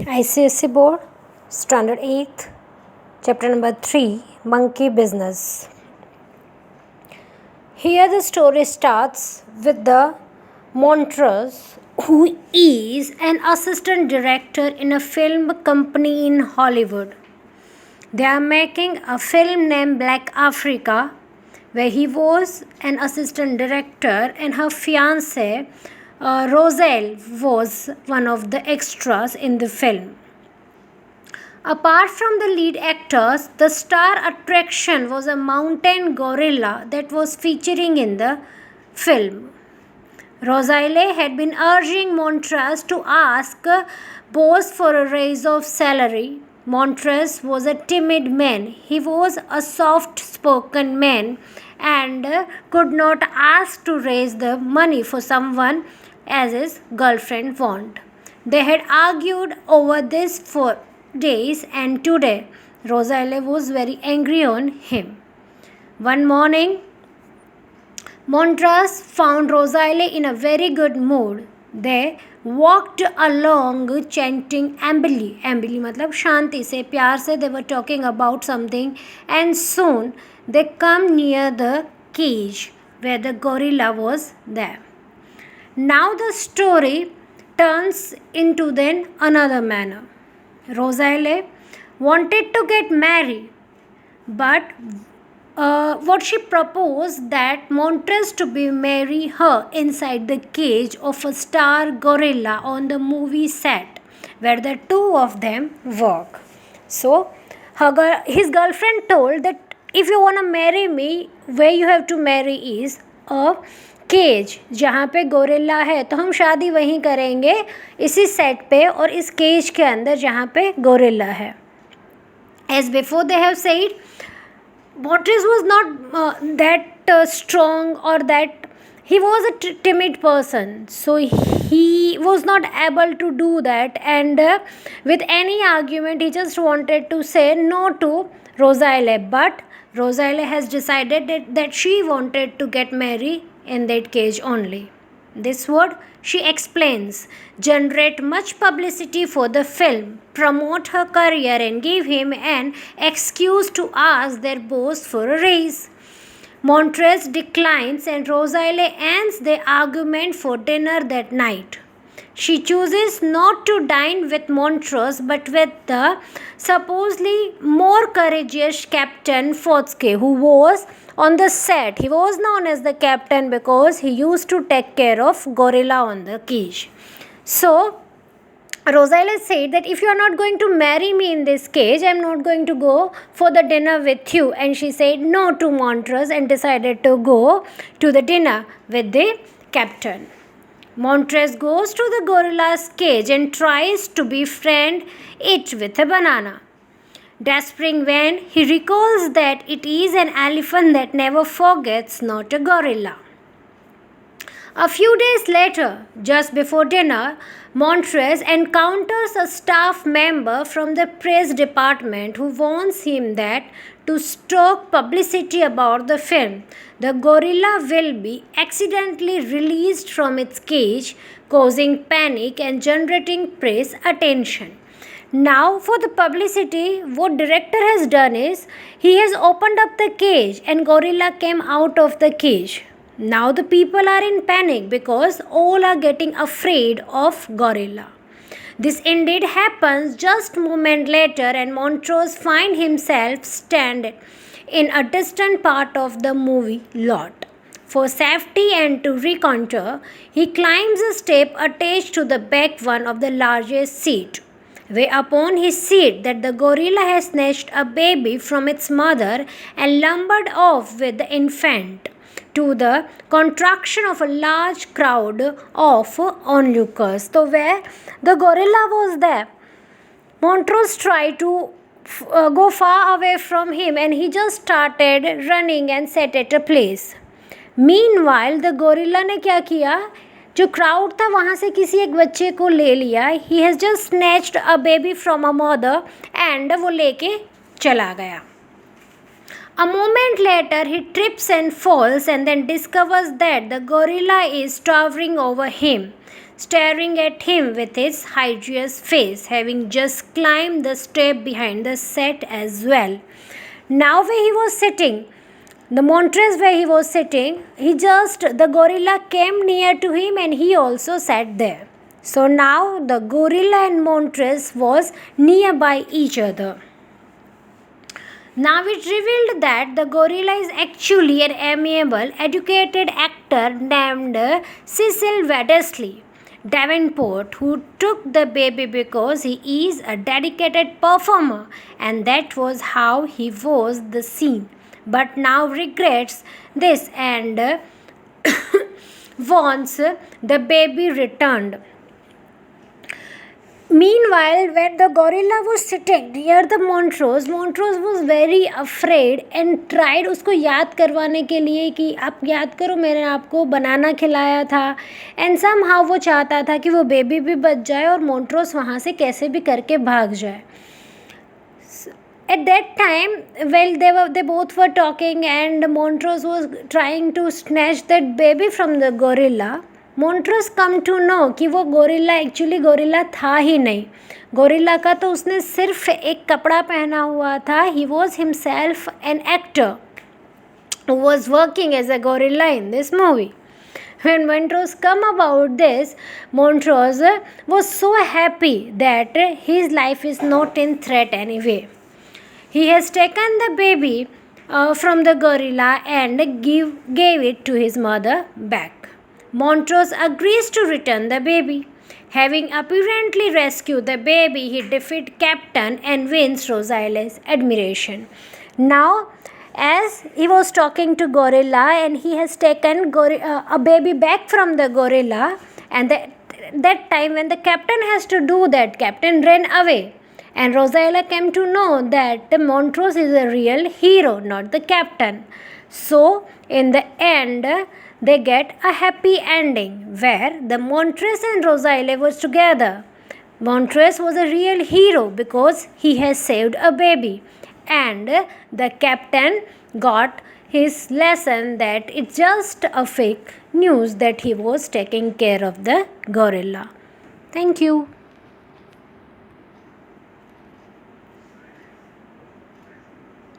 ICSE Board, Standard 8th, Chapter number 3, Monkey Business. Here the story starts with the Montrose, who is an assistant director in a film company in Hollywood. They are making a film named Black Africa, where he was an assistant director and her fiancée Roselle was one of the extras in the film. Apart from the lead actors, the star attraction was a mountain gorilla that was featuring in the film. Rosalie had been urging Montrose to ask boss for a raise of salary. Montrose was a timid man. He was a soft-spoken man and could not ask to raise the money for someone as his girlfriend wanted. They had argued over this for days, and today Rosalie was very angry on him. One morning, Montrose found Rosalie in a very good mood. They walked along chanting Ambili. Ambili मतलब शांति से, प्यार से. They were talking about something, and soon they come near the cage where the gorilla was there. Now the story turns into then another manner. Rosalie wanted to get married, but what she proposed that Montrose to be marry her inside the cage of a star gorilla on the movie set where the two of them work. So his girlfriend told that if you want to marry me, where you have to marry is a cage, जहाँ पे gorilla है तो हम शादी वहीं करेंगे इसी set पे और इस केज के अंदर जहाँ पे गोरिल्ला है. As before they have said, Montrose was not that strong, or that he was a timid person, so he was not able to do that, and with any argument he just wanted to say no to Rosalie. But Rosalie has decided that she wanted to get married in that cage only. This word she explains generate much publicity for the film, promote her career, and give him an excuse to ask their boss for a raise. Montrose declines, and Rosalie ends the argument for dinner that night. She chooses not to dine with Montrose but with the supposedly more courageous Captain Fotzke, who was on the set. He was known as the captain because he used to take care of gorilla on the cage. So Rosalie said that if you are not going to marry me in this cage, I am not going to go for the dinner with you. And she said no to Montrose and decided to go to the dinner with the captain. Montrose goes to the gorilla's cage and tries to befriend it with a banana. Desperate when he recalls that it is an elephant that never forgets, not a gorilla. A few days later, just before dinner, Montrose encounters a staff member from the press department who warns him that to stoke publicity about the film, the gorilla will be accidentally released from its cage, causing panic and generating press attention. Now for the publicity, what director has done is he has opened up the cage and gorilla came out of the cage. Now the people are in panic because all are getting afraid of gorilla. This indeed happens just a moment later, and Montrose finds himself standing in a distant part of the movie lot. For safety and to reconnoiter, he climbs a step attached to the back one of the largest seat. Whereupon he sees that the gorilla has snatched a baby from its mother and lumbered off with the infant, to the contraction of a large crowd of onlookers. So where the gorilla was there, Montrose tried to go far away from him, and he just started running and sat at a place. Meanwhile, the gorilla ने क्या किया, जो crowd था वहाँ से किसी एक बच्चे को ले लिया. He has just snatched a baby from a mother and वो लेके चला गया. A moment later, he trips and falls and then discovers that the gorilla is towering over him. staring at him with his hideous face, having just climbed the step behind the set as well. Now, where he was sitting, the Montrose where he was sitting, the gorilla came near to him and he also sat there. So now the gorilla and Montrose was nearby each other. Now it revealed that the gorilla is actually an amiable, educated actor named Cecil Weddersley Davenport, who took the baby because he is a dedicated performer, and that was how he was the scene. But now regrets this and wants the baby returned. Meanwhile, when the gorilla was sitting near the Montrose was very afraid and tried उसको याद करवाने के लिए कि आप याद करो मैंने आपको बनाना खिलाया था, and somehow वो चाहता था कि वो बेबी भी बच जाए और Montrose वहाँ से कैसे भी करके भाग जाए. At that time, they both were talking and Montrose was trying to snatch that baby from the gorilla. Montrose come to know कि वो गोरिल्ला एक्चुअली गोरिल्ला था ही नहीं. गोरिल्ला का तो उसने सिर्फ एक कपड़ा पहना हुआ था. He was himself an actor who was working as a gorilla in this movie. When Montrose come about this, Montrose was so happy that his life is not in threat anyway. He has taken the baby from the gorilla and gave it to his mother back. Montrose agrees to return the baby. Having apparently rescued the baby, he defeats Captain and wins Rosalia's admiration. Now, as he was talking to gorilla and he has taken a baby back from the gorilla, and that time when the captain has to do that, captain ran away. And Rosalia came to know that the Montrose is a real hero, not the captain. So, in the end, they get a happy ending where the Montrose and Rosalia was together. Montrose was a real hero because he has saved a baby. And the captain got his lesson that it's just a fake news that he was taking care of the gorilla. Thank you.